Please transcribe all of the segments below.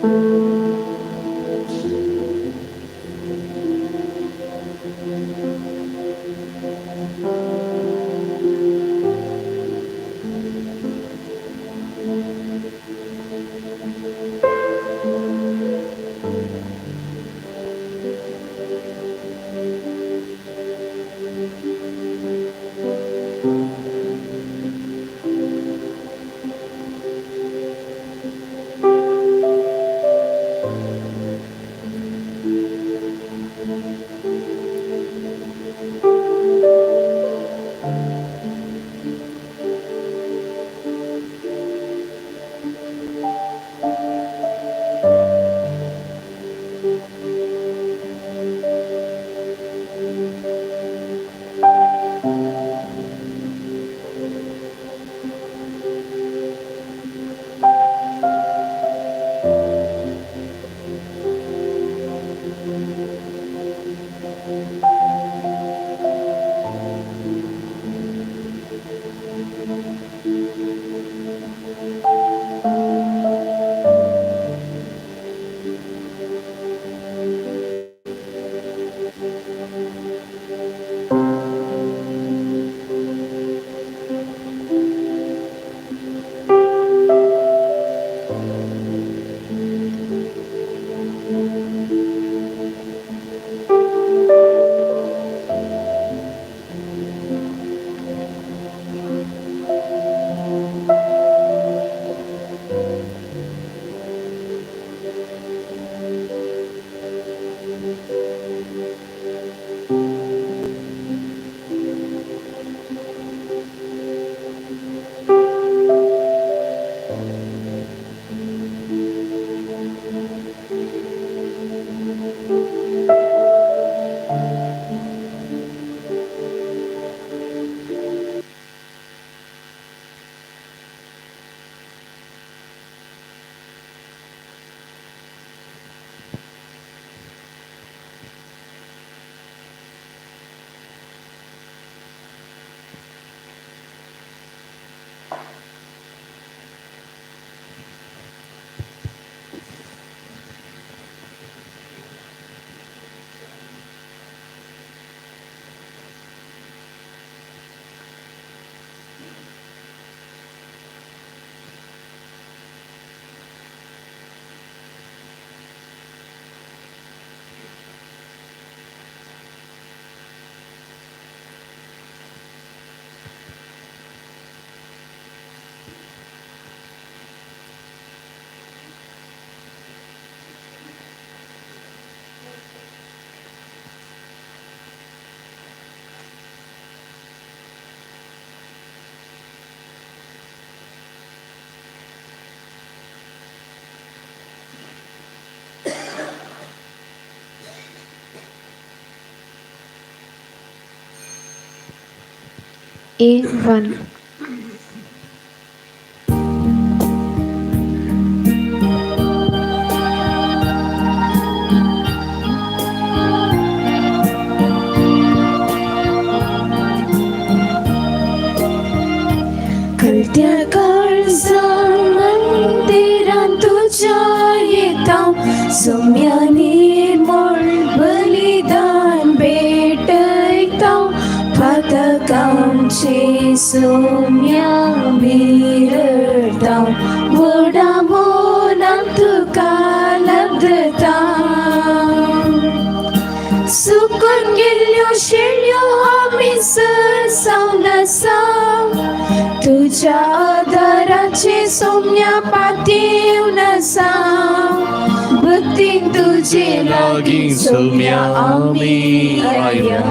A1. कळत्या काळजात मंदिरात तुझ्या येताव, सौम्या निर्मळ बलिदान भेटताव. पातकांचे सौम्या मिरळताव, वडा मोलान तुका लब्धता. सुकून गेल्यो शेळ्यो आमी सरसाव नसाव, तुझ्या आदाराचे सौम्या पातीव नसाव. भक्तीन तुझे लागीं सौम्या आमी आया,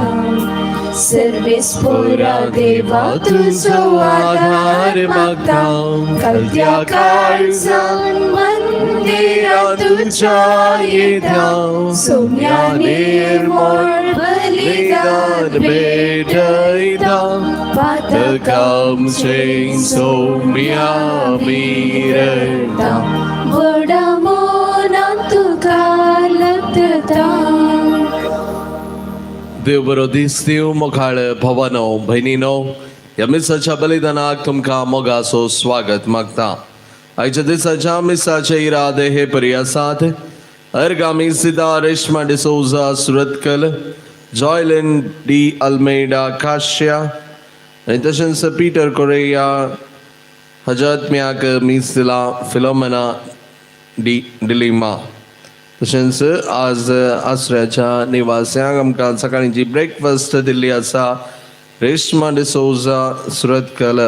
सर्वेस्परा देवा तुझो आधार मागताव. कळत्या काळजात मंदिरात तुझ्या येताव, सौम्या निर्मळ बलिदान भेटताव. पातकांचे सौम्या मिरळताव, वडा मोलान तुका लब्धता. देव बरो दीस दिव मोखाळ भवानो भयणीनो, ह्या मिसाच्या बलिदानाक तुमकां मोगाचो स्वागत मागता. आयच्या दिसाच्या मिसाचे इरादे हे पर्यासात अरगामी सिदा रेश्मा डिसोजा सुरतकल जॉयलिन डी अल्मेडा काश्या आणि तसेच पीटर कोरेया हजरत म्याक मिसिला फिलोमेना डिलिमा. तशेंच आज आसऱ्याच्या निवास्यांक आमकां सकाळींची ब्रेकफास्ट दिल्ली आसा. रेश्मा डिसोजा सुरतकल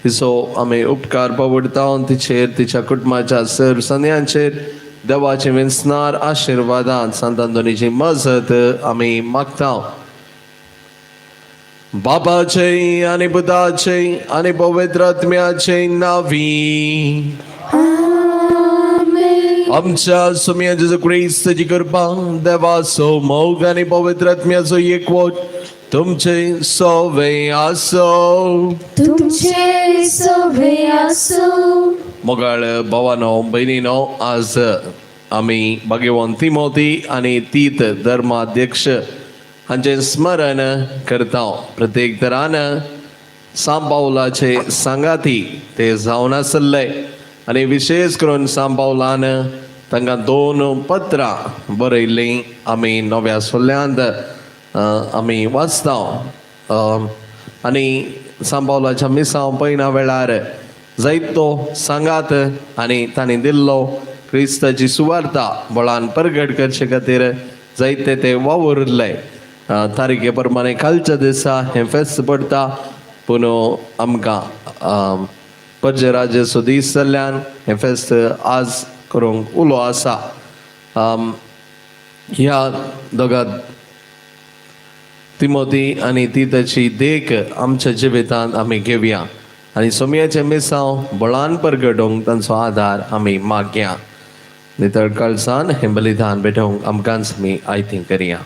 हिचो आमी उपकार पवडटा तिचेर तिच्या कुटुंबाच्या सर सन्यांचेर देवाचे विस्नार आशिर्वादांत सांत आंतोनीची मजत आमी मागता. बापाचे आनी पुताचे आनी पवित्र आत्म्याचे नावी आमच्या सुम्या जेजू ख्रिस्ताची कृपा देवाचो मोग आनी पवित्र आत्म्याचो एकवट तुमचे सोवे आसो. तुमचे सोबे आसो. मोगाळ भावानो बहिणीनो, आज आमी भाग्यवान तिमोथी आनी तीत धर्माध्यक्ष हांचे स्मरण करता. प्रत्येक तरान सांत पावलाचे सांगाती ते जावन आसले आनी विशेष करून सांत पावलान तांकां 2 पत्रां बरयल्लीं आमी नव्या सोल्यांत आमी वाचता. आनी सांत पावलाच्या मिसां पयना वेळार जायतो सांगात आनी तांणी दिल्लो क्रिस्ताची सुवार्ता बळान प्रगट करचे खातीर जायते ते वावुरले. तारीखे प्रमाणे कालच्या दिसा हें फेस्त पडटा, पूण आमकां पर्जराजेचो दीस जाल्ल्यान हें फेस्त आज करूंक उलो आसा. ह्या दोगां तिमोथी आनी तीताची देख आमच्या जिवितांत आमी घेवया आनी सोमयाचे मिसांव बळान परगटोवंक तांचो आदार आमी मागया. नितळ काळजान हें बलिदान भेटोवंक आमकांच आमी आयतीं करया.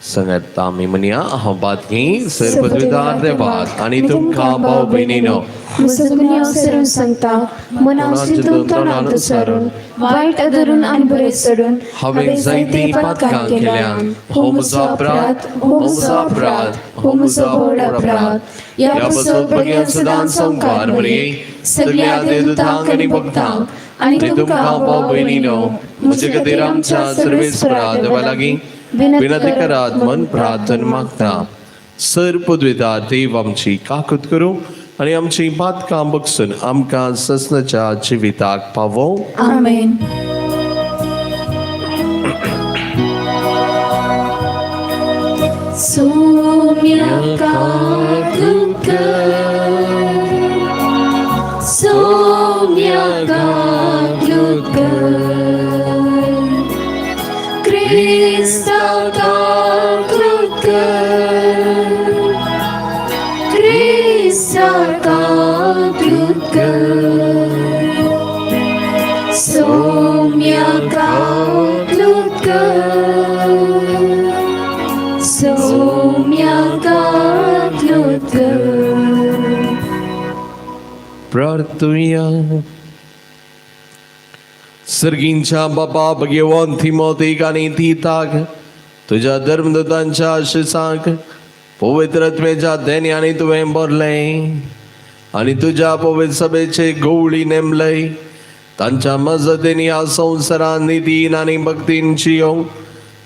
संगत आमी म्हणया, हांव बातमी सर पदवीदार देवाक आनी तुमकां भाव भयणीनो मुसलमान सरून सांगता, मनांतल्यान तोंडांत उसारून वायट धरून आनी बरें सोडून हांवें जायतीं पातकां केल्यान हो म्हजो अपराध, हो म्हजो अपराध, हो म्हजो व्हड अपराध. ह्या बसत भगयान सदांच संवकार बरे सगळ्या देवदूतांक आनी भक्तांक आनी तुमकां भाव भयणीनो म्हजे खातीर आमच्या सर्वेस्परा देवा लागीं विनंती करात म्हूण प्रार्थना मागता. सर पदवीदार देव आमची काकूत करूं आनी आमची पातकां बगसून आमकां ससनाच्या जिविताक पावो. आमेन. सोम्याका दुकर, सोम्याका दुकर, क्रिस्ताका दुकर, क्रिस्ताका दुकर, सोम्याका दुकर, सोम्याका दुकर. प्रार्थुया. सर्गींच्या बापा भगवान तिमोथीक आनी तीताक तुझ्या धर्मदूतांच्या आशिसांक पवित्र आत्म्याच्या दैन्यानी तुवें भरलें आनी तुझ्या पवित्र सभेचे गवळी नेमले. तांच्या मजतीन ह्या संवसारान नितीन आनी भक्तीन जियोंक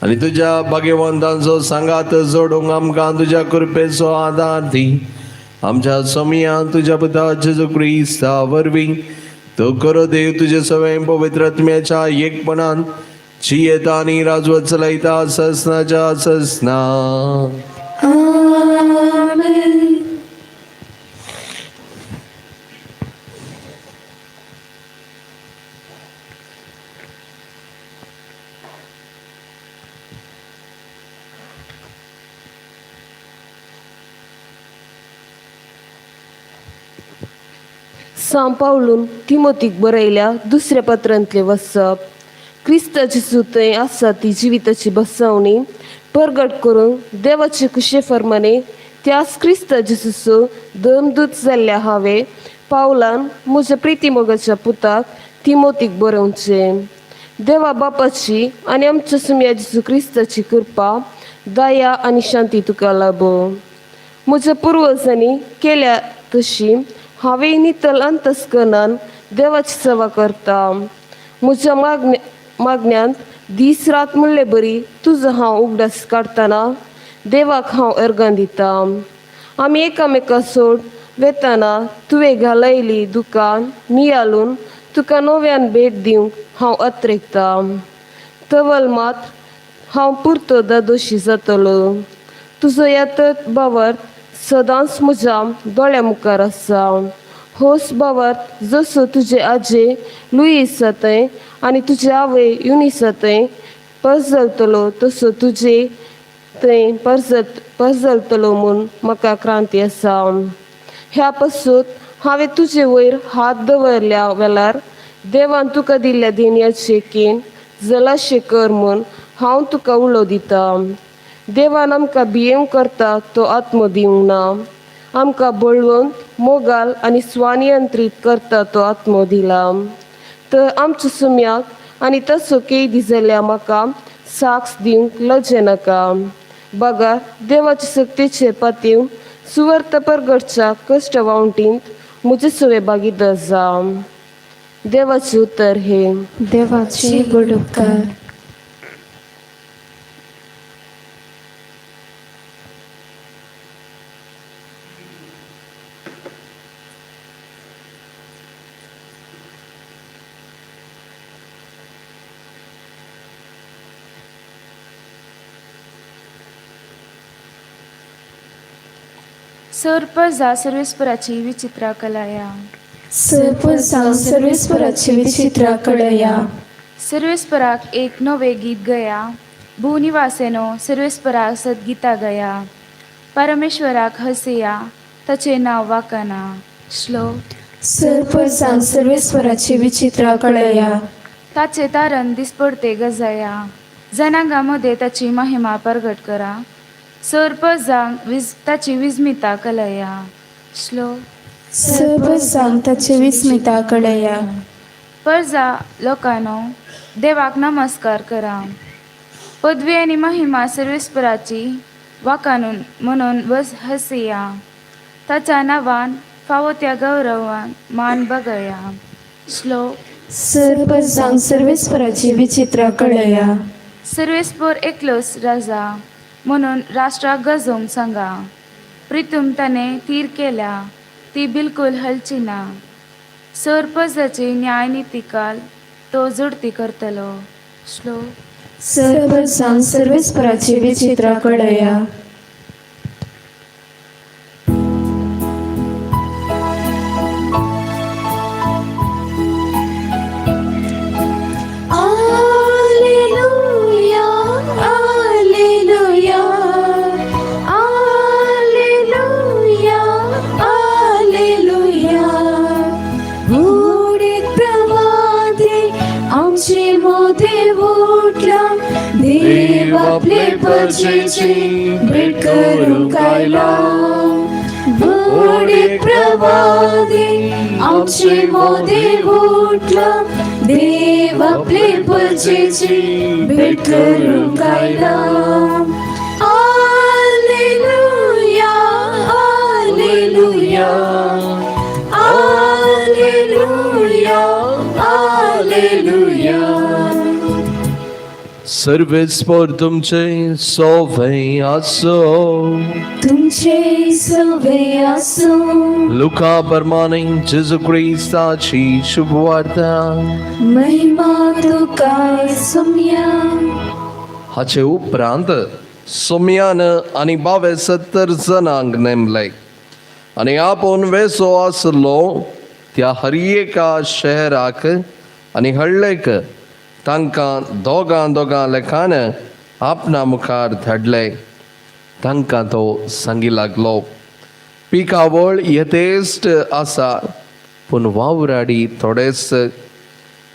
आनी तुझ्या भाग्यवंतांचो सांगात जोडूंक आमकां तुझ्या कृपेचो आदार दी. आमच्या सोमयान तुझ्या पुता जेजू ख्रिस्ता वरवीं तो करो देव तुझे सवय पवित्र आत्म्याच्या एकपणान जियेता आनी राजवत चलयता ससनाच्या ससना. आमेन. सांत पावलून तिमोथीक बरयल्या दुसऱ्या पत्रांतले वचप. क्रिस्ताची सुतय आसा ती जिविताची बसवणी परगट करून देवाचे कुशे फर्माने त्याच क्रिस्ता जेसूचो धर्मदूत जाल्ल्या हांवें पावलान म्हज्या प्रितीमोगाच्या पुताक तिमोथीक बरोवचे. देवा बापाची आनी आमच्या सुम्या जेजू क्रिस्ताची कृपा दया आनी शांती तुका लाभो. म्हज्या पुर्वजांनी केल्या तशी हांवें नितळ अंतस्करणान देवाची सेवा करता. म्हज्या मागण्यांत दीस रात म्हणले बरी तुजो हांव उगडास काडटना देवाक हांव अर्गां दिता. आमी एकामेका सोड वेताना तुवें घालयली दुकान नियाळून तुका नव्यान भेट दिवंक हांव अत्रेकता. तवल मात हांव पुरतो दोशी जातलो. तुजो येतत बावर्त सदांच म्हज्या दोळ्या मुखार आसा. होस बावर्त जसो तुजे आजे लुईस जातय आनी तुजे आवय युनिसातय परजलतलो तसो तुजे थंय परजलतलो म्हूण म्हाका क्रांती आसा. ह्या पासून हांवें तुजे वयर हात दवरल्या वेल्यार देवान तुका दिल्ल्या देणयाचे केन जलाशय कर म्हूण हांव तुका उलो दिता. देवान आमकां भियेव करता तो आत्मो दिवंक ना. आमकां बळवंत मोगाल आनी स्वानियंत्रीत करता तो आत्मो दिला. तर आमच्या सुम्याक आनी तसो कैदी जाल्या म्हाका साक्ष दिवंक लजे नाका. बगा देवाचे सक्तीचेर पातीव सुवर्त परगडच्या कश्ट वावटींत म्हजे सवे भागीदार जा. देवाचे उतर हे. देवाचे बड उपकार. सर्पजा सर्वेस्पराची विचित्रा कलाया. सर्पजा सर्वेस्पराची विचित्रा कळया. सर्वेस्पराक एक नवे गीत गया. भूनिवासेनो सर्वेस्पराक सद्गीता गया. परमेश्वराक हसया ताचे नाव वाकाना. श्लोक. सर्पजा सर्वेस्पराची विचित्रा कळया. ताचे तारण दिसपडते गजाया. जनांगामध्ये ताची महिमा प्रगट करा. सर्पजांक ताची विस्मिता कलया. श्लोक. सर्पजा ताची विस्मिता कळया. परजा लोकांनो देवाक नमस्कार करा. पदवी आणि महिमा सर्वेस्पराची वाकानून म्हणून हसया. ताच्या नावान फावो त्या गौरवान मान बगया. श्लोक. सर्पजा सर्वेस्पराची विचित्रा कळया. सर्वेस्पर एकलोच राजा म्हणून राष्ट्राक गजोंक सांगा. प्रितूम ताने तीर केल्या ती बिलकुल हलची ना. सर्पजाची न्याय नितिकाल तो जोडती करतलो. श्लोक. सर्पजा सर्वेस्पराची विचित्रा कळया. आपले परचेची भेट करून कायला. बुडीत प्रवादी आमचे मोदे उठला. देव आपले परचेची भेट करून कायला. Hallelujah hallelujah hallelujah hallelujah. सर्वेस्पर तुमचे सोवे असो. तुमचे सवे असो. लुका प्रमाणे जेजू ख्रिस्ताची शुभवार्ता. महिमा तुका सोम्या. हाचे उपरांत सोम्यान आनी 72 जणांक नेमले आनी आपूण वेसो आसलो त्या हरिएका शहराक आनी हडलेक तांकां दोगां लेखान आपणा मुखार धाडले. तांकां तो सांगी लागलो, पिकावळ येतेस्त आसा पूण वावराडी थोडेच.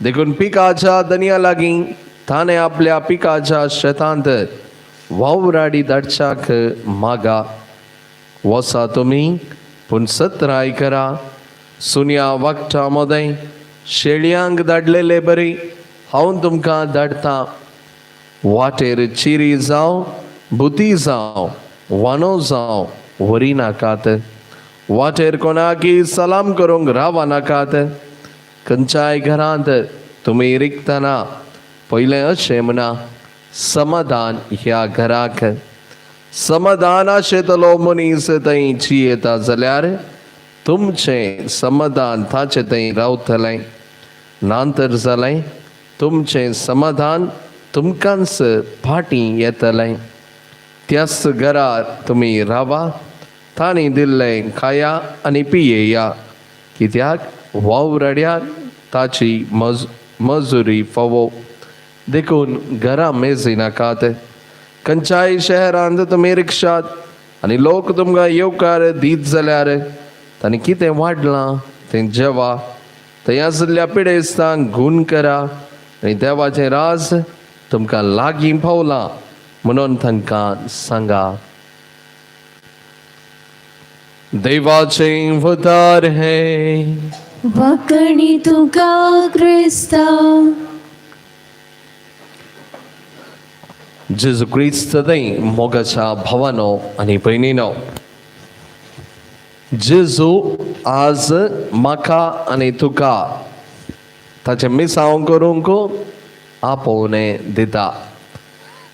देखून पिकाच्या दनया लागीं ताणें आपल्या पिकाच्या शेतांत वावराडी धाडच्याक मागा. वसा तुमी पूण सत्राय करा. सुन्या वखटा मदें शेळयांक धाडलेले बरी हांव तुमकां धाडटां. वाटेर चिरी जावं, बुती जावं, वानो जावं, व्हरी नाकात, वाटेर कोणाकी सलाम करूंक रावा नाकात. खंयच्याय घरांत तुमी रिगतना पयलें अशें म्हणा, समाधान ह्या घराक. समाधान आशेतलो मनीस थंय येता जाल्यार तुमचें समाधान ताचे थंय रावतलें. नांतर जालें तुमचें समाधान तुमकांच फाटीं येतलें. त्याच घरार तुमी रावा, तांणी दिल्लें खाया आनी पियेया, कित्याक वावरड्याक ताची मजुरी फावो. देखून घरां मेजी नाकात. खंयच्याय शहरांत तुमी रिक्षात आनी लोक तुमकां येवकार दीत जाल्यार तांणी कितें वाडलां तें जेवा. थंय आशिल्ल्या पिडेस्तांक घूण करा आनी देवाचें राज तुमकां लागीं पावलां म्हणून तांकां सांगा. देवाचें वदार हें. वाकणी तुका क्रिस्ता. जेजू क्रिस्त थंय मोगाच्या भावानो आनी भयणीनो, जेजू आज म्हाका आनी तुका ताचें मिसांव करूंक आपोवणें दिता.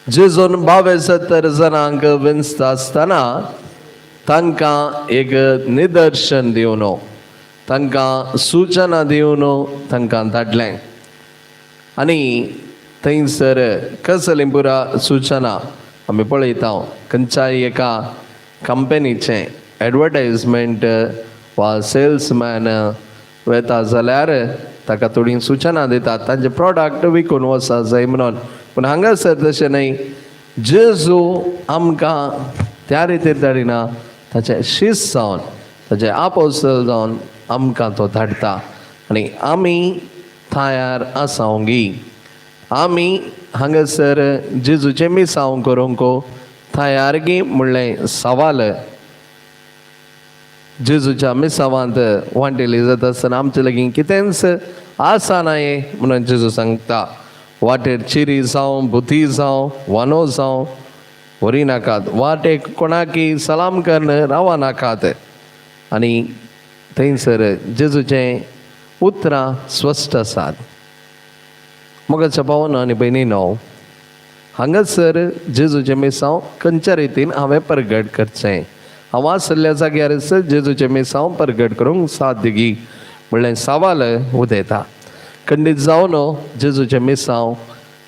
जेजून 72 जाणांक विंचता आसतना तांकां एक निदर्शन दिवन, तांकां सूचना दिवन तांकां धाडलें. आनी थंयसर कसलीं पुरा सूचना आमी पळयता. खंयच्याय एका कंपनीचें एडवर्टायजमेंट वा सेल्समॅन वेता जाल्यार ताका थोडी सूचना दितात तांचे प्रॉडक्ट विकून वचा जाय म्हणून. पूण हांगासर तशें न्हय. जेजू आमकां त्या रितीर धाडिना, ताचे शिश्य जावन, ताचे आपोस्तल जावन आमकां तो धाडटा. आनी आमी तयार आसावंगी. आमी हांगासर जेजूचें मिसांव करूंक तयारगी म्हणलें सवाल जेजूच्या मिसांवांत वांटेली जाता आसतना आमचे लागीं कितेंच आसा नाये म्हणून जेजू सांगता. वाटेर चिरी जावं, बुती जावं, वानो जावं व्हरी नाकात. वाटेक कोणाकी सलाम करून रावा नाकात. आनी थंयसर जेजूचें उतरां स्पश्ट आसात. मोगाच्या भावानो आनी भयणीनो, हांगासर जेजूचें मिसांव खंयच्या रितीन हांवें प्रगट करचें. हांव आसल्या जाग्यार जेजूचें मिसांव प्रगट करूंक साध्य गी म्हणलें सवाल उदेता. खंडीत जावन जेजूचें मिसांव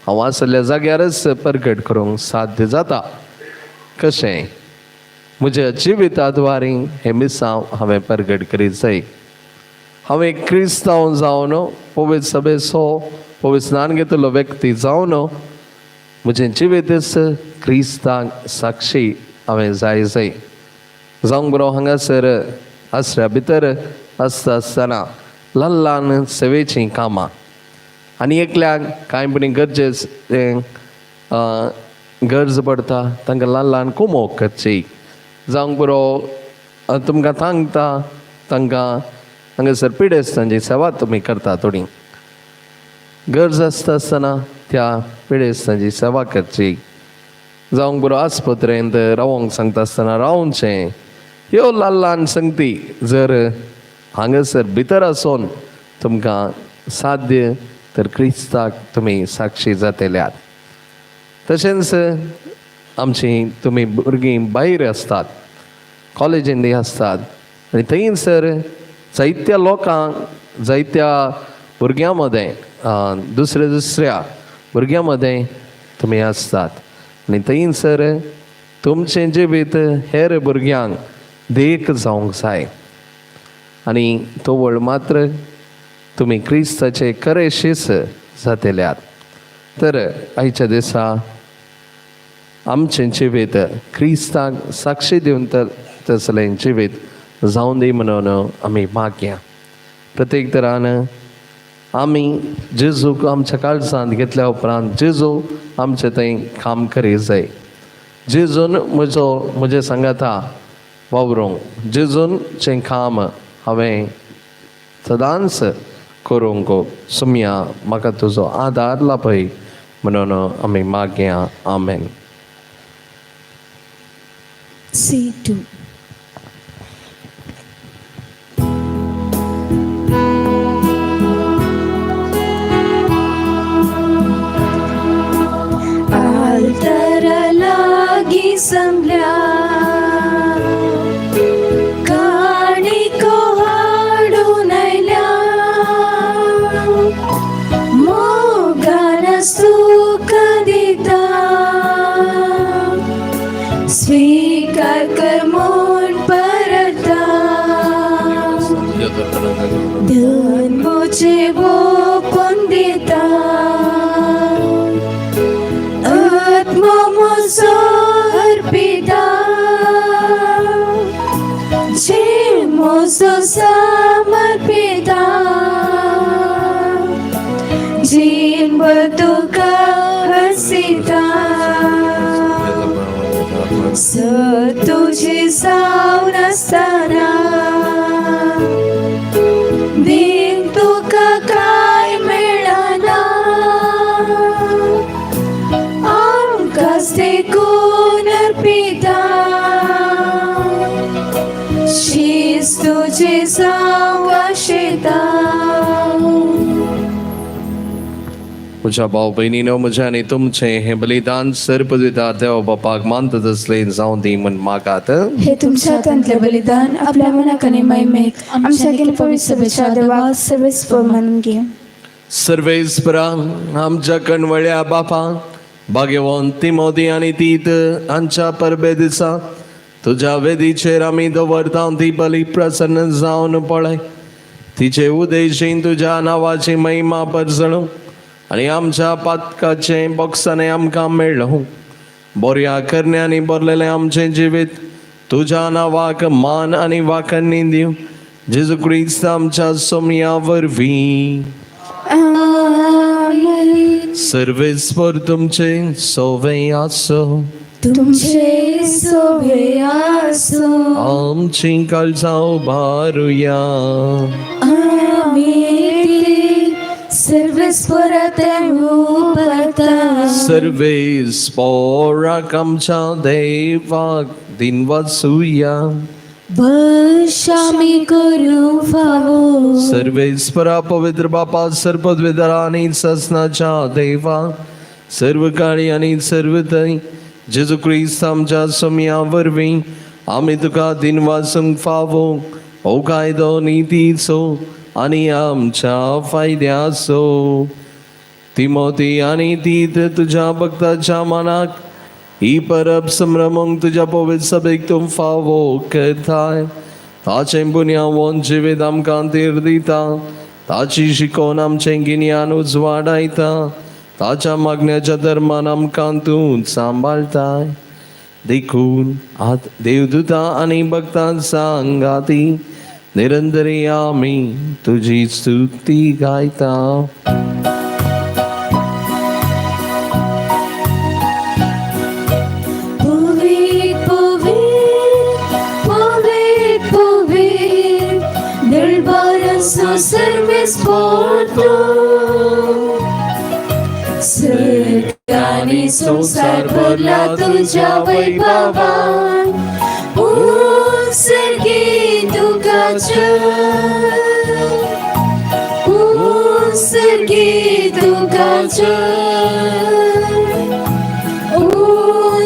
हांव आसल्या जाग्यारच प्रगट करूंक साध्य जाता. कशें? म्हज्या जिविताद्वारे हें मिसांव हांवें प्रगट करीत जाय. हांवें क्रिस्तांव जावन, पवित्र सभेचो पवित्र स्नान घेतिल्लो व्यक्ती जावन म्हजें जिवीतच क्रिस्तांक साक्षी हांवें जाय. जावंक बरो हांगासर आसऱ्या भितर आसता आसतना ल्हान ल्हान सेवेचीं कामां आनी एकल्याक कांय बरी गरज पडटा तांकां ल्हान ल्हान कुमोग करची. जावंक बरो तुमकां सांगता तांकां हांगासर पिडेस्तांची सेवा तुमी करता. थोडी गरज आसता आसतना त्या पिडेस्तांची सेवा करची. जावंक बरो आस्पत्रेंत रावंक सांगता आसतना रावचें. ह्यो ल्हान ल्हान संगती जर हांगासर भितर आसून तुमकां साध्य तर क्रिस्ताक तुमी साक्षी जातल्यात. तशेंच आमचीं तुमी भुरगीं भायर आसतात, कॉलेजींनी आसतात आनी थंयसर जायत्या लोकांक जायत्या भुरग्यां मदें दुसऱ्या भुरग्यां मदें तुमी आसतात आनी थंयसर तुमचें जिवीत हेर भुरग्यांक देख जावंक जाय. आनी तो वळ मात्र तुमी क्रिस्ताचे खरे शिश्य जातल्यात. तर आयच्या दिसा आमचें जिवीत क्रिस्ताक साक्षी दिवन तसलें जिवीत जावं दी म्हणून आमी मागया. प्रत्येक तरान आमी जेजूक आमच्या काळजांत घेतल्या उपरांत जेजू आमचें थंय काम करीत जाय. जेजून म्हजें सांगाता वावरूंक, जेजूनचें काम हांवें सदांच करूंक सुमया म्हाका तुजो आदार लाभय म्हणून आमी मागया. आमेन. C2 धन मुझे वो कौन देता, आत्मा मुझे अर्पिता, जे मुझे समर्पिता, जीवन बतुका हसीता, तुझे साव नसताना दिन तुका काय मिळाना, आमकां देखून अर्पिता, शीस तुझे साव आशेता. म्हज्या भाव बहिणीनो, म्हजे आनी तुमचे हे बलिदान सर्पविता देव बापाक मानतत असले जावं दी म्हण मागात. हे तुमच्या हातांतले बलिदान आपल्या मनाकने मैमेक आमच्यागेल पवित्र सभेच्या देवाक सर्वेस्पर मानून घे. सर्वेस्परा आमच्या कणवळ्या बापा भाग्यवान तिमोथी आनी तीत हांच्या परबे दिसा तुझ्या वेदीचेर आमी दवरता ती बली प्रसन्न जावन पळय. तिचे उद्देशीन तुझ्या नावाची महिमा परजळो आनी आमच्या पातकाचे बक्षाने आमकां मेळ्ळो. बऱ्या करण्यानी भरलेले आमचे जिवीत तुझ्या नावाक मान आनी वाखणी दिव. जेजू क्रिस्त आमच्या सोमया वरवीं. सर्वेस्पर तुमचे सोवे आसो. तुमचे सोवे आसो. आमची काळजा उबारुया. सर्वेस्पराक आमच्या देवाक दिन वाचूया. बशामी करू फावो. सर्वेस्परा पवित्र बापा सर्पद्वेदरा आनी ससनाच्या देवा सर्व काळी आनी सर्व थंय जेजू क्रिस्त आमच्या सोमया वरवीं आमी तुका दिन वाचूंक फावो. हो कायदो नितीचो आनी आमच्या फायद्याचो. तिमोथी आनी तीत तुझ्या भक्ताच्या मनाक ही परब संभ्रमूंक तुझ्या पवित्र सभेक तूं फावो करताय. ताचें बुन्यावोन जिवीत आमकां तीर दिता. ताची शिकोवन आमचें गिन्यान उजवाडायता. ताच्या मागण्याच्या धर्मान आमकां तूं सांबाळताय. देखून आत देवदूता आनी भक्तां सांगाती निरंतरी आमी तुझी स्तुती गायता. सर्गानी संसार भरला तुझ्या वैभवान. सर्गी तुकाचं, सर्गी तुकाचं,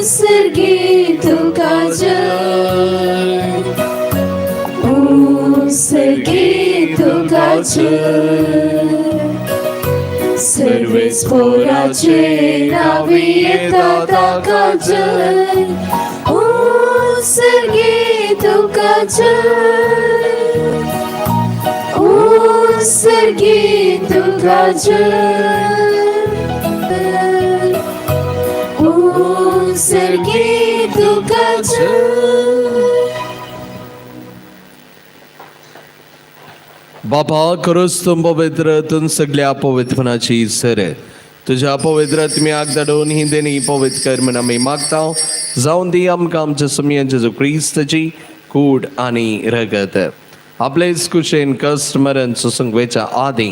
सर्गी तुकाचं, सर्गी तुकाचं. सर्वेस्पराचे नावे येतात आकाशात. सर्गी तुकाचं, सर्गी तुकाचं, सर्गी तुकाचं. बापा खरोच तूं पवित्र. तूं सगळ्या पवित्रपणाची सर. तुझ्या पवित्र आत्म्याक धाडून ही देणी पवित्र कर म्हण आमी मागता. जावन दी आमकां आमच्या सोमया जेजू क्रिस्ताची कूड आनी रगत. आपलेच कुशेन कश्ट मरण सुसंगवेच्या आदी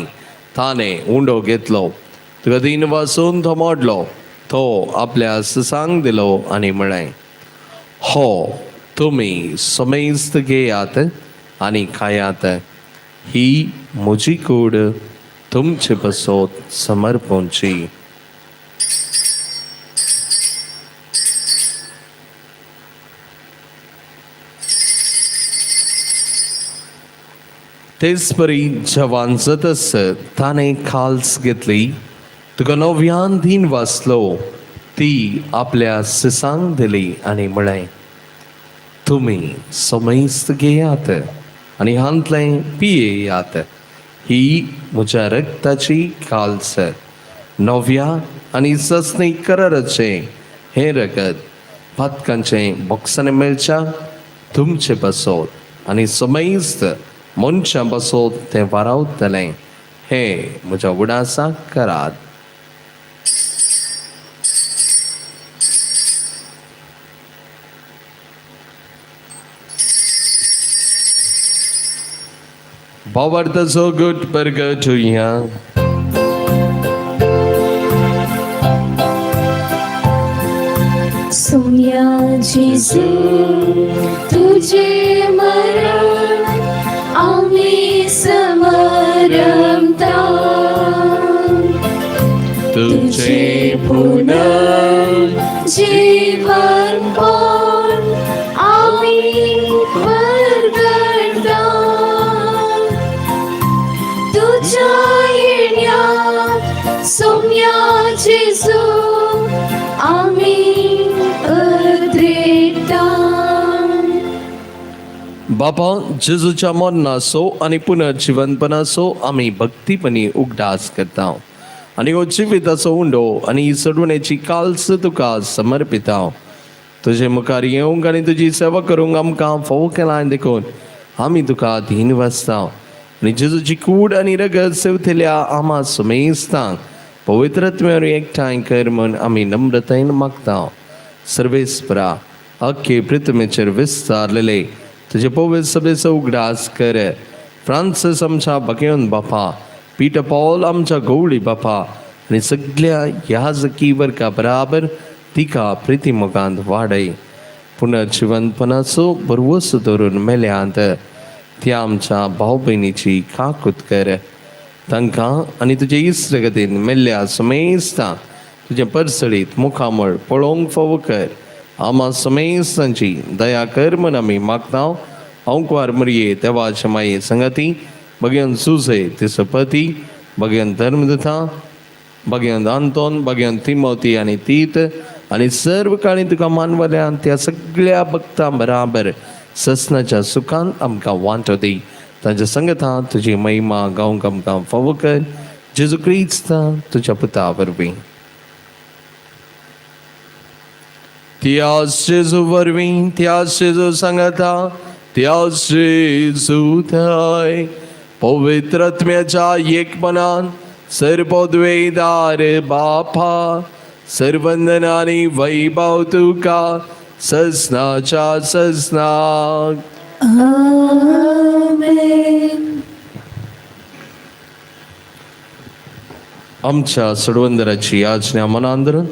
ताणें उंडो घेतलो. तुका दिन वाचून तो मोडलो. तो आपल्या सुसांग दिलो आनी म्हळें, हो तुमी समेस्त घेयात आनी खायात. ही म्हजी कूड तुमचे बसोत समर्पोवची. तेच परी जवान जातस ताणें खाल्स घेतली. तुका नव्यान दिन वाचलो. ती आपल्या सिसांक दिली आनी म्हळें, तुमी समेस्त घेयात आनी हांतलें पियेयात. ही म्हज्या रक्ताची कालसर. नव्या आनी ससनी कराराचे हे रगत पातकांचे बोक्साने मेळच्या तुमचे बसोत आनी समेस्त मनशां बसोत तें वारावतलें. हे म्हज्या उडासाक करात. भावार्थाचो गुट प्रगट होया. सोन्या जेजू तुझे मरण आम्ही समरमता, तुझे जीवन पण आम्ही प्रगटता. तुझ्या येण्यात सोन्या जेजू आम्ही बापा जेजूच्या मरणाचो आनी पुनर्जिवनपणाचो आमी भक्तीपणी उगडास करता आनी हो जिविताचो उंडो आनी ही सडवण्याची काल्स तुका समर्पिता. तुजे मुखार येवंक आनी तुजी सेवा करूंक आमकां फोव केलां देखून आमी तुका धीन वाजता आनी जेजूची कूड आनी रगत सेवथेल्या आमा सुमेस्तांक पवित्रत्म्यावर एकठांय कर म्हूण आमी नम्रतायेन मागता. सर्वेस्परा अख्खे पृथ्वीचेर विस्तारलेले तुजे पवित्र सभेचो उगडास कर. फ्रांसीस आमच्या भगवन बापा, पीटर पॉल आमच्या गवळी बापा आनी सगळ्या याजकी वर्गा बराबर तिका प्रितीमोगांत वाडय. पुनर्जिवनपणाचो बरवस धरून मेल्यांत त्या आमच्या भाव भयणीची काकूत कर. तांकां आनी तुजे इश्टगतीन मेल्ल्या समेस्तांक तुजे परसळीत मुखामळ पळोवंक फावो कर. आमा समेस्तांची दया कर म्हूण आमी मागता. अंकवार मरये देवाचे माये संगती, भगवन सुजे तिचो पती, भगवन धर्मदता, भगवन आंतोन, भगवन तिमोती आनी तीत आनी सर्व काळी तुका मानवल्यान त्या सगळ्या भक्तां बराबर ससनाच्या सुखांत आमकां वांटो दी. तांच्या संगतां तुजी महिमा गावंक आमकां फावो कर. जेजू क्रिस्त तुज्या पुता वरवीं. त्याच जेजू वरवीं, त्याच जेजू सांगता, त्याच जेजू थंय पवित्रात्म्याच्या एकपणान सर्वोद्वेदार बापा, सर्वंदना आनी वैभव तुका ससनाच्या ससनाक. आमेन. आमच्या सोडवंदराची याचना मनांत धरून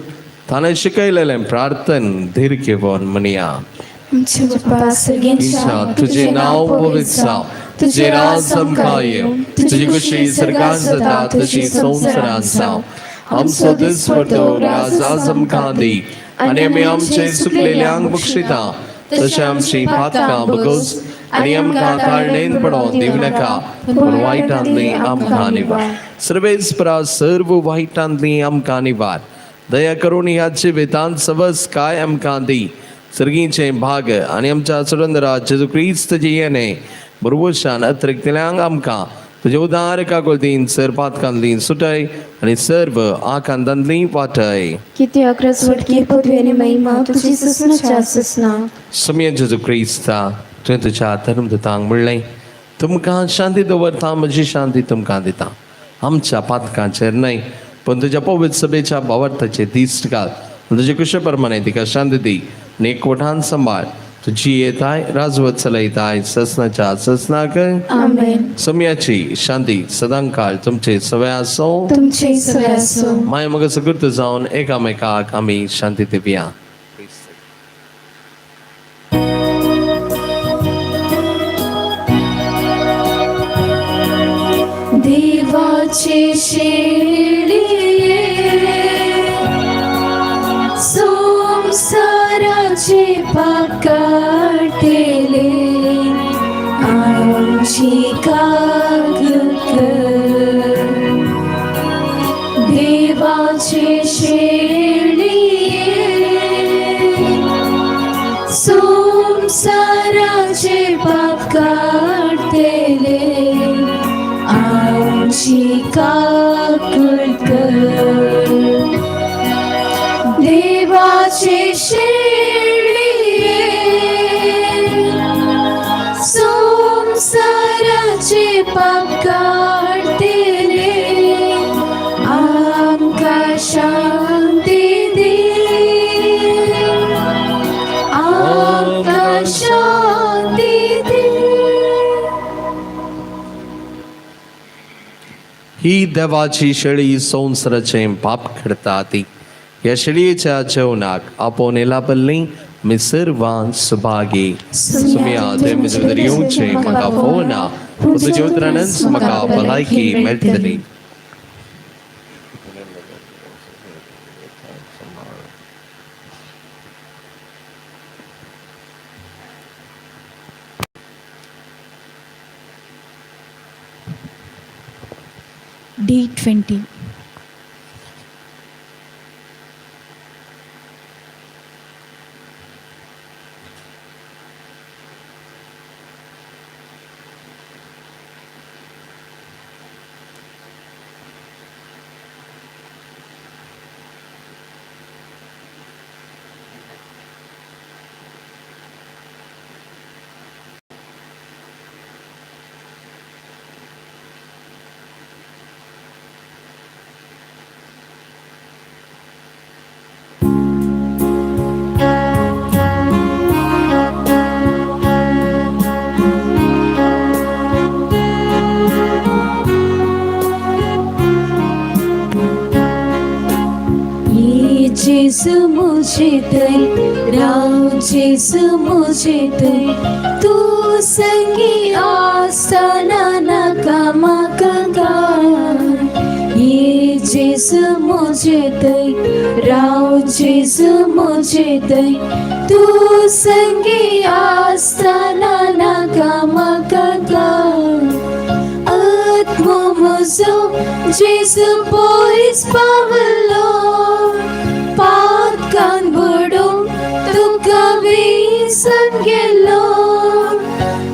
ताणें शिकयलेलें प्रार्थन धीर घेवन म्हणया. आमचे बापा सर्गेंच्या तुझे नाव पवित्र जावं, तुझे राज आमकां येवं, तुजी कुशी सर्गांत जाता तशी संवसारांत जावं. आमचो दिसवटो राज आज आमकां दी आनी आमी आमचे चुकलेल्यांक बक्षिता तशें आमची पातकां बगोस आनी आमकां ताळणेन पडोवन दिवं नाका, पूण वायटांतली आमकां निवार. सर्वेस्परा सर्व वायटांतली आमकां निवार. दया करून ह्या जिवितांत सवस काय आमकां दी. सर्गीचे भाग आनी आमच्या सुरंदरा जेजू क्रिस्त जी येणे बरोबरशान अतिरिक्तल्यांक आमकां तुजे उदार काकुळतीन सर पातकांतली सुटय आनी सर्व आकांतांतली वाटय. कित्याक रजवटकी पदवी आनी महिमा तुजी ससनाच्या ससना. समय जेजू क्रिस्ता तुवें तुज्या धर्मदूतांक म्हणलें, तुमकां शांती दवरता, म्हजी शांती तुमकां दिता. आमच्या पातकांचेर न्हय पण तुज्या पवित्र सभेच्या भावार्थाचेर दिश्ट घाल. तुजे कुशे प्रमाणे तिका शांती दी आनी एकवटान सांबाळ. तुजी येताय राजवत चलयताय ससनाच्या ससनाक. आमेन. समयाची शांती सदांकाळ तुमचे सवय आसो. तुमचे सवय आसो. माय मग सकृत जावन एकामेकाक आमी शांती दिवया. देवाचे शेळिये संसाराचे पाप काटेले आमची काकूत कर. देवाचे शेळिये संसाराचे पाप काटेले आमची ही देवाची शेळी संवसाराचे पाप करता ती. या शेळयेच्या जेवणाक आपोवन येला पल्ली मिसर्वान सुभागी. सुमिया तुवें म्हजे भितर येवचें म्हाका फोवना, तुज्या उतरांनच म्हाका भलायकी मेळटली. D20. जेसु मुझे दे, राव जेसु मुझे दे, तू संगी आसना नकामा कंगा. ये जेसु मुझे दे, राव जेसु मुझे दे, तू संगी आसना नकामा कंगा. Atmomuzo, Jesu boys pavalo, patkan bodom, tu kavi sangelo,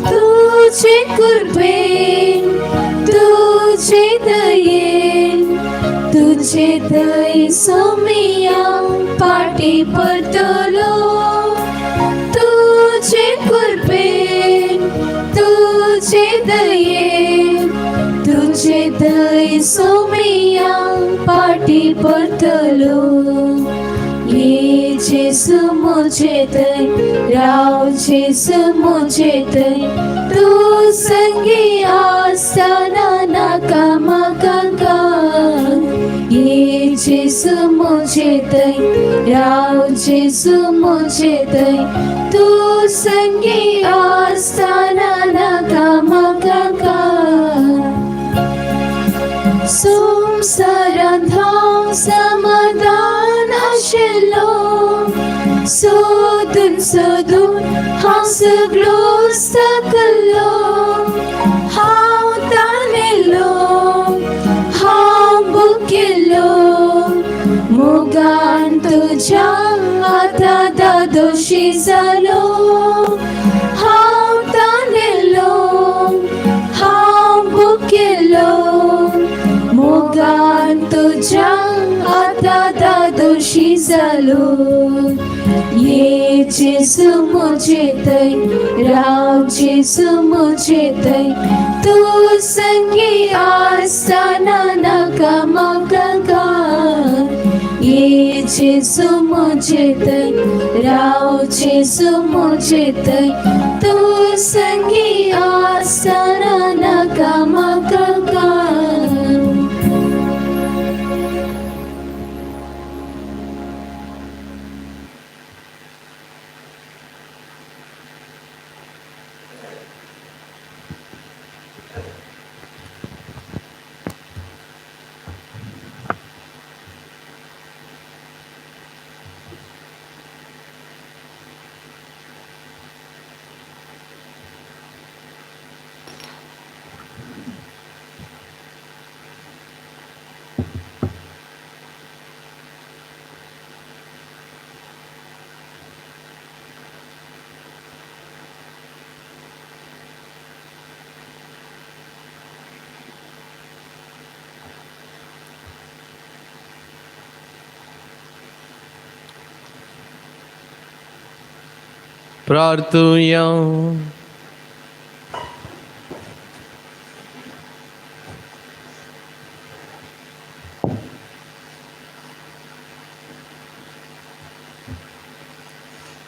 tujhe kurben, tujhe dayen, tujhe day somiyam party partolo, tujhe kurben, tujhe dayen, तुझे दय सोमियां पार्टी पड़तलो. ये जेसु मुझे दय, राव जेसु मुझे दय, तू संगी आसना नकामा कंगा. ये जेसु मुझे दय, राव जेसु मुझे दय, तू संगी आसना नकामा कंगा. संसारांधां समाधान आशेलो, सोदून सोदून हांव सगळो सकलो. हांव ताणेलो, हांव भुकेलो, मोगान तुज्या आतां दादोशी जालो. हांव ताणेलो, हांव भुकेलो, मोगान तुझ्या आता दादोशी जालो. ये जेसु मुझे दय, राव जेसु मुझे दय, तू संगी आसना नकामा कंगा. ये जेसु मुझे दय, राव जेसु मुझे दय, तू संगी आसना नकामा कंगा. प्रार्थूया.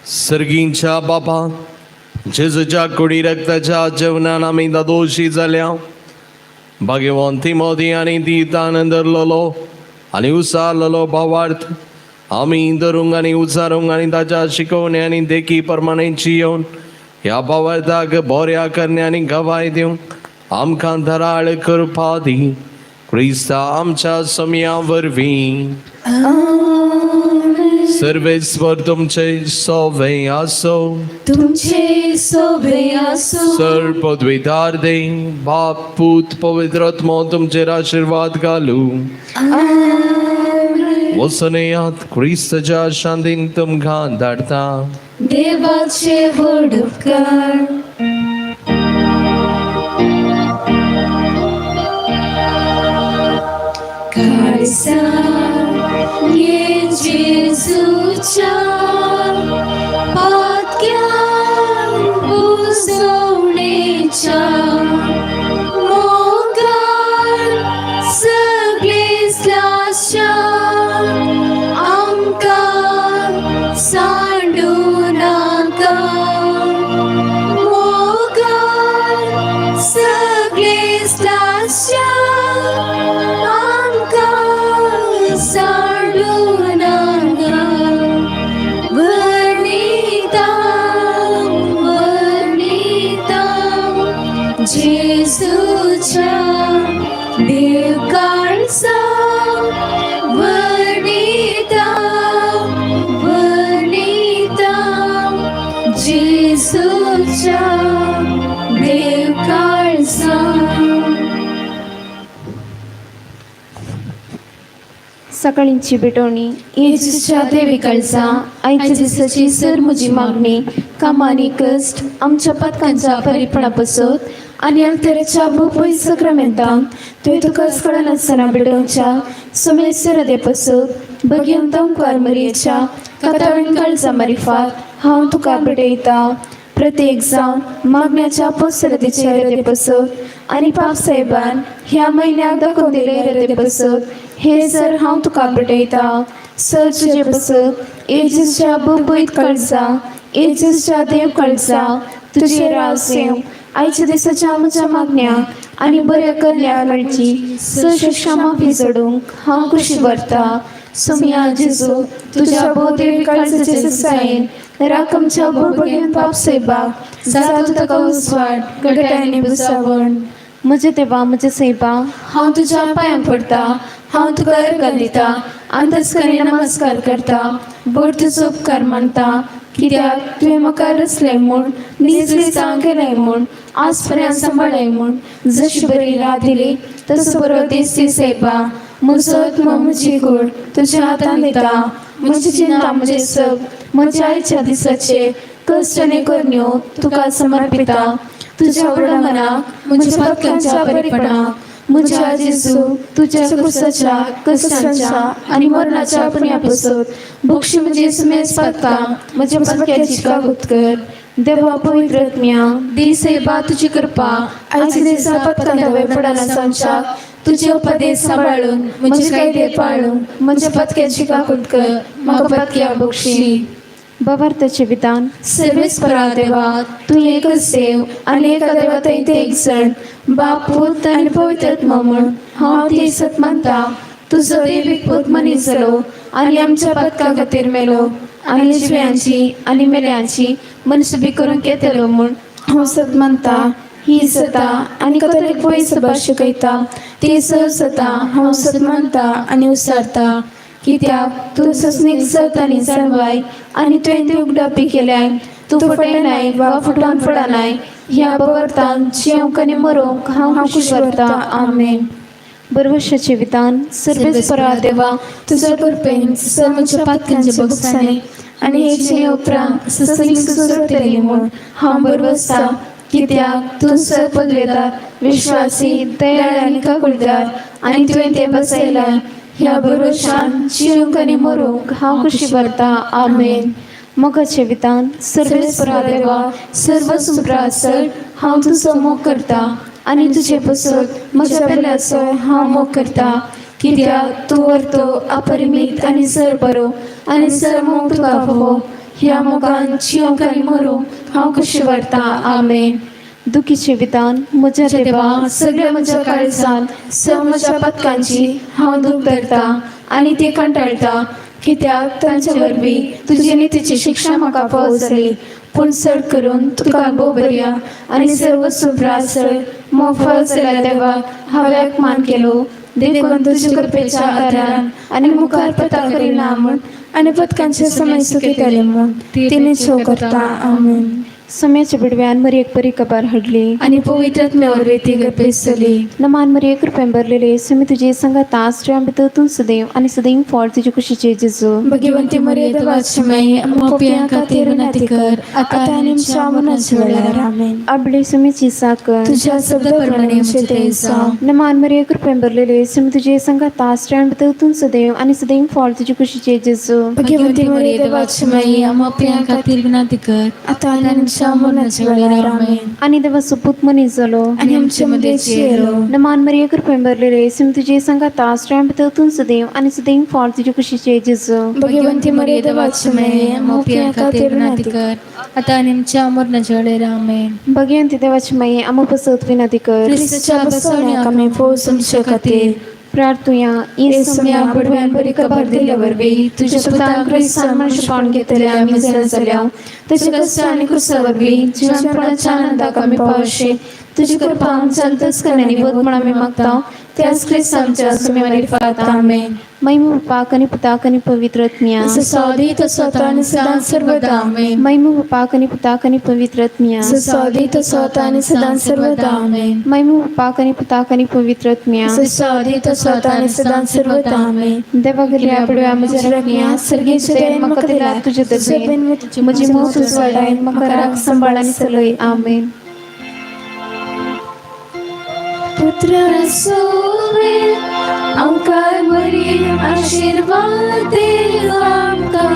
सर्गींच्या बापा, जेजूच्या कुडी रक्ताच्या जेवणान आमी दोशी जाल्या, भाग्यवान तिमोथी आणि तीत आनंदरलेलो आणि उसारलेलो भावार्थ आम्ही धरूंक आणि उचारूंक आणि ताच्या शिकवण्यानी देखी प्रमाणे जियोन ह्या भावार्थाक बऱ्या करण्यानी गवाय दिवंक आमकां धराळ कृपा दी. क्रिस्ता आमच्या समयावरवी. सर्वेस्वर तुमचे सोवे असो. तुमचे सोबे असो. सर्वपदवीदार दे बाप पूत पवित्रात्मा तुमचेर आशीर्वाद घालू. वसनयात क्रिस्ताच्या शांतीन तुमकां धाडटा. देवाचे व्हड उपकार. काळजा ये जेजूच्या पातक्यान बुजवणेच्या मोगान सगळे स्लाशा आमकां सांडू नाका. मोगान सगळे स्लाशा जेजूच्या देव काळजा वर्णिता वर्णिता. जेजूच्या देव काळजा. सकाळींची भेटवणी. येजूच्या देवी काळजा आयच्या दिसाची सर म्हजी मागणी कामानी कश्ट आमच्या पथकांच्या परिपणा बसत आणि अंतराच्या भोपळी सक्रामेंतांक तुवें तुका कळनासतना भेटोवच्या सोमेश्वर दे पसत भगवंत ओंकार मरियेच्या कातावळीन काळजा मारिफात हांव तुका भेटयता. प्रत्येक जावन मागण्याच्या पोसरतीचे हृदय पसत आणि पाप साहेबान ह्या म्हयन्याक दाखोवन दिले हृदय पसत हे जर हांव तुका भेटयता. सर तुजे पसत येजूच्या भोपळीत काळजा येजूच्या देव काळजा तुजे रास येवं. आयच्या दिसाच्या म्हज्या मागण्या आणि बऱ्या कल्या काळची सशिक्षा माफी जोडूंक हांव खुशी भरता. सोम्या जेजू तुझ्या भोवदेवी काळजाचे ससायेन राखमच्या भोळभोळ्यान पाप सैबाक जाता तुका उसवाड गटायांनी बुसावण. म्हजे देवा म्हजे सैबा हांव तुज्या पांयांक पडटा. हांव तुका अर्घां दिता अंतस्करी नमस्कार करता. बट तुजो उपकार मानता कित्याक तुवें म्हाका रचलें म्हूण निजलिसां केलें म्हूण आज पर्यंत सांबाळ्ळें म्हूण. जशी बरी रात दिली तसो बरो दीस दी सैबा. म्हजो आत्मा म्हजी कूड तुज्या हातांत दिता. म्हजी चिंता म्हजे सब म्हज्या आयच्या दिसाचे कश्ट आनी करण्यो तुका समर्पिता. तुज्या उडंगराक म्हज्या पथकांच्या परिपणाक म्हज्या जेजू तुज्या क्रुसाच्या कश्टांच्या आनी मरणाच्या अपण्या पसत बक्षी म्हजी सुमेज पथकां म्हज्या पथक्याची कागूत कर. देवा पवित्र आत्म्या दी सैबा तुजी कृपा आयच्या दिसा पथकां धवे पडना सांच्या तुजे उपदेश सांबाळून म्हजे कायदे पाळून म्हज्या पथक्याची काकूत कर. म्हाका पथक्या बक्षी. भावार्थाचे विधान. सर्वेस्परा देवा तू एकच देव आणि एका देवात एक जण बाप पूत आणि पवित्र आत्मा म्हूण हांव ती सत मानता. तुजो देवीक पूत मनीस जालो आणि आमच्या पथका खातीर मेलो आणि जिव्यांची आणि मेल्यांची मनसुबी करून घेतलो म्हूण हांव सत मानता. ही सता आणि कथोलिक पळय सभा शिकयता ती सता हांव सत मानता आनी उसारता. कित्याक तूं सस्नीक सत आनी जळवाय आनी तुवें ती उगडापी केल्याय. तूं फटयनाय वा फुटोवन पडनाय. ह्या भावार्थान जियोंक आनी मरोंक हांव खुश करता. आमेन. बरवशाचे विधान. सर्वेस्परा देवा तुज्या कृपेन सर म्हज्या पातकांचे बगसाने आनी हे जिये उपरांत सस्नीक सुसरतली म्हूण हांव बरवसता. कित्याक तूं सर पदवेदार विश्वासी दयाळ आनी काकुळदार आनी तुवें तें बसयलां. ह्या भरोशान जियोंक आनी मरोंक हांव खुशी भरता. आमेन. मोगाचें विधान. सर्वेस्परा देवा सर्व सुप्रासट हांव तुजो मोग करता आनी तुजे पसत म्हज्या बेल्याचो हांव मोग करता. कित्याक तूं व्हरतो अपरिमीत आनी सर बरो आनी सर मोग तुका फोव. ह्या मोगान जियोंक आनी मरोंक हांव खुशी भरता. आमेन. दुखीचे विधान म्हज्या देवा सगळ्या म्हज्या काळजांत स म्हज्या पथकांची हांव दूख धरता आनी ती कंटाळटा, कित्याक तांच्या वरवीं तुजे नितीची शिक्षा म्हाका पावसली. पूण चड करून तुका भोव बऱ्या आनी सर्व सुप्रासळ मोफळ जाल्या देवाक हांवें मान केलो. देखून तुजे कृपेच्या आदारान आनी मुखार पता करिना म्हूण आनी पथकांचे समय सुखी म्हूण तिने छो करता. आमेन. समयाच्या बिडव्यान मरी एक बरी कबार हाडली आणि पवित्रात्म्यावर वेती गपेसली. नमान मरी एक कृपेन भरलेले समी तुजे संगात आश्रया भितर तूं सदैव आनी सदैव फळ तुजे कुशीचे जेजू. भगवंती मर्यादा वाचमय मोपयां खातीर विनंती कर, आता आनी आमच्या मरणाच्या वेळार. आमेन. आबळे समीची साकर तुझ्या शब्दाप्रमाणे आमचे देव जावं. नमान मरी एक कृपेन भरलेले समी तुजे संगात आश्रया भितर तूं सदैव आनी सदैव फळ तुजे कुशीचे जेजू. भगवंती मर्यादा वाचमय मोपयां खातीर विनंती कर, आता आनी आमच्या मरणाच्या वेळार. आमेन. आणि देवा सुपूत मनीस जालो आणि आमच्या मध्ये येलो. नमान मरी एक कृपेन भरलेले समी तुजे संगात आश्रया भितर तूं सदैव आनी सदैव फळ तुजे कुशीचे जेजू. भगवंती मर्यादा वाचमय मोपयां खातीर विनंती कर, आता आनी आमच्या मरणाच्या वेळार. आमेन. भगवंती देवाची माये आमो पसत विनंती कर. ख्रिस्ताच्या बसवण्याक आमी पोस तुमच्या खातीर प्रार्थुया येसम्या बडव्यान बरी खबर दिल्यावर बी तुझ्या पुतान क्रिस्तान मनुष्यपण घेतले आमी जाल्या. तुझे कष्ट आनी क्रुसावर बी जीवनपणाच्या आनंदाक आमी पावशे. तुझी कृपा आमच्या अंतस्करणांनी वद म्हण आमी मागता. त्याच क्रिस्तांच्या सुमेवारी फात. आमेन. महिमा बापाक आनी पुताक आनी पवित्र आत्म्या. जसो आदी तसो आता आनी सदां सर्वदा. आमेन. महिमा बापाक आनी पुताक आनी पवित्र आत्म्या. जसो आदी तसो आता आनी सदां सर्वदा. आमेन. महिमा बापाक आनी पुताक आनी पवित्र आत्म्या. जसो आदी तसो आता आनी सदां सर्वदा. आमेन. देवा गेल्या पडव्या म्हज्या रगण्या सर्गेचे देण म्हाका दिला तुजे दर्बेन म्हजी मोत उजवाडायन म्हाका राख सांबाळ आनी चलय. आमेन. पुत्र सोवे आमकां बरी आशीर्वाद दे आमकां.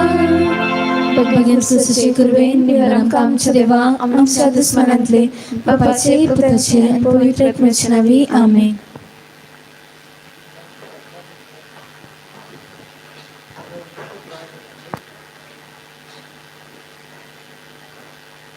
भगवंत सुशे कुरवेन निवार आमकां आमच्या देवा आमच्या दुस्मनांतले बापाचे पुत्राचे आनी पवित्र आत्म्याचे नांवी. आमेन.